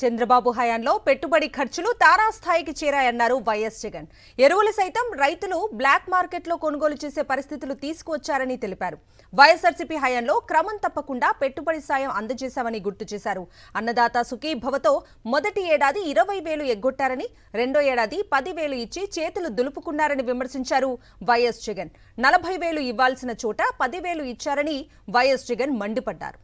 చంద్రబాబు హయాంలో పెట్టుబడి ఖర్చులు తారాస్థాయికి చేరాయన్నారు వైఎస్ జగన్. ఎరువులు సైతం రైతులు బ్లాక్ మార్కెట్లో కొనుగోలు చేసే పరిస్థితులు తీసుకువచ్చారని తెలిపారు. వైఎస్ఆర్సీపీ హయాంలో క్రమం తప్పకుండా పెట్టుబడి సాయం అందజేశామని గుర్తు చేశారు. అన్నదాత సుఖీభవతో మొదటి ఏడాది 20,000 ఎగ్గొట్టారని, రెండో ఏడాది 10,000 ఇచ్చి చేతులు దులుపుకున్నారని విమర్శించారు వైఎస్ జగన్. 40,000 ఇవ్వాల్సిన చోట 10,000 ఇచ్చారని వైఎస్ జగన్ మండిపడ్డారు.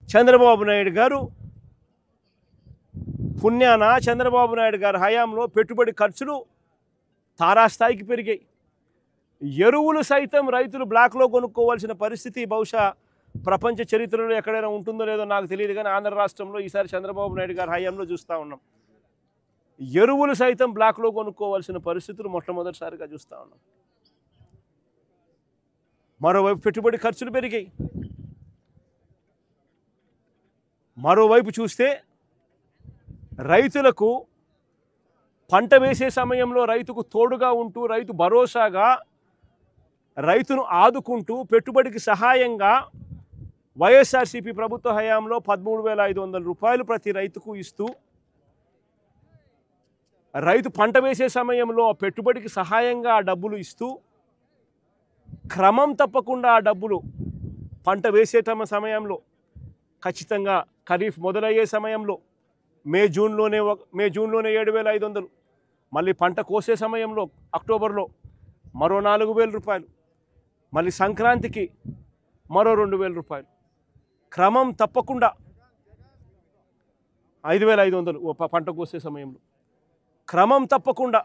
చంద్రబాబు నాయుడు గారు పుణ్యాన చంద్రబాబు నాయుడు గారి హయాంలో పెట్టుబడి ఖర్చులు తారాస్థాయికి పెరిగాయి. ఎరువులు సైతం రైతులు బ్లాక్లో కొనుక్కోవాల్సిన పరిస్థితి బహుశా ప్రపంచ చరిత్రలో ఎక్కడైనా ఉంటుందో లేదో నాకు తెలియదు, కానీ ఆంధ్ర రాష్ట్రంలో ఈసారి చంద్రబాబు నాయుడు గారి హయాంలో చూస్తూ ఉన్నాం. ఎరువులు సైతం బ్లాక్లో కొనుక్కోవాల్సిన పరిస్థితులు మొట్టమొదటిసారిగా చూస్తూ ఉన్నాం. మరోవైపు పెట్టుబడి ఖర్చులు పెరిగాయి. మరోవైపు చూస్తే రైతులకు పంట వేసే సమయంలో రైతుకు తోడుగా ఉంటూ, రైతు భరోసాగా, రైతును ఆదుకుంటూ, పెట్టుబడికి సహాయంగా వైఎస్ఆర్సీపీ ప్రభుత్వ హయాంలో 13,500 రూపాయలు ప్రతి రైతుకు ఇస్తూ, రైతు పంట వేసే సమయంలో పెట్టుబడికి సహాయంగా ఆ డబ్బులు ఇస్తూ, క్రమం తప్పకుండా ఆ డబ్బులు పంట వేసే సమయంలో ఖచ్చితంగా ఖరీఫ్ మొదలయ్యే సమయంలో మే జూన్లోనే 7,500, మళ్ళీ పంట కోసే సమయంలో అక్టోబర్లో మరో 4,000 రూపాయలు, మళ్ళీ సంక్రాంతికి మరో 2,000 రూపాయలు, క్రమం తప్పకుండా 5,500 పంట కోసే సమయంలో, క్రమం తప్పకుండా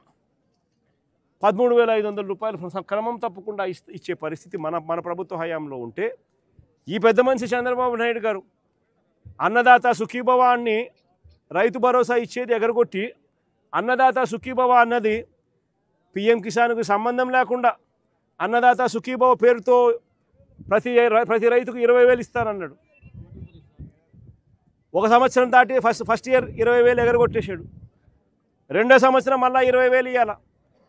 13,500 రూపాయలు క్రమం తప్పకుండా ఇచ్చే పరిస్థితి మన ప్రభుత్వ హయాంలో ఉంటే, ఈ పెద్ద మనిషి చంద్రబాబు నాయుడు గారు అన్నదాత సుఖీభవాన్ని, రైతు భరోసా ఇచ్చేది ఎగరగొట్టి, అన్నదాత సుఖీభవ అన్నది పిఎం కిసాన్కు సంబంధం లేకుండా అన్నదాత సుఖీభవ పేరుతో ప్రతి రైతుకు 20,000 ఇస్తానన్నాడు. ఒక సంవత్సరం దాటి ఫస్ట్ ఇయర్ 20,000 ఎగరగొట్టేశాడు. రెండో సంవత్సరం మళ్ళీ 20,000 ఇవ్వాల.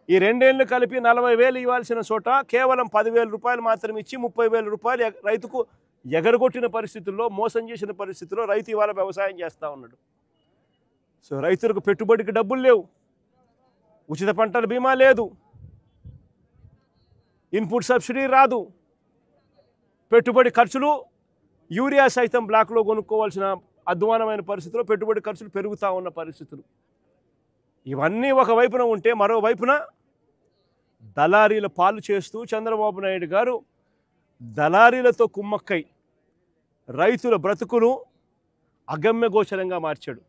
ఈ రెండేళ్ళు కలిపి 40,000 ఇవ్వాల్సిన చోట కేవలం 10,000 రూపాయలు మాత్రం ఇచ్చి 30,000 రూపాయలు రైతుకు ఎగరగొట్టిన పరిస్థితుల్లో, మోసం చేసిన పరిస్థితుల్లో రైతు ఇవాళ వ్యవసాయం చేస్తూ ఉన్నాడు. సో రైతులకు పెట్టుబడికి డబ్బులు లేవు, ఉచిత పంటల బీమా లేదు, ఇన్పుట్ సబ్సిడీ రాదు, పెట్టుబడి ఖర్చులు యూరియా సైతం బ్లాక్లో కొనుక్కోవాల్సిన అధ్వానమైన పరిస్థితుల్లో పెట్టుబడి ఖర్చులు పెరుగుతూ ఉన్న పరిస్థితులు. ఇవన్నీ ఒకవైపున ఉంటే, మరోవైపున దళారీల పాలు చేస్తూ చంద్రబాబు నాయుడు గారు దళారీలతో కుమ్మక్కై రైతుల బ్రతుకులు అగమ్యగోచరంగా మార్చాడు.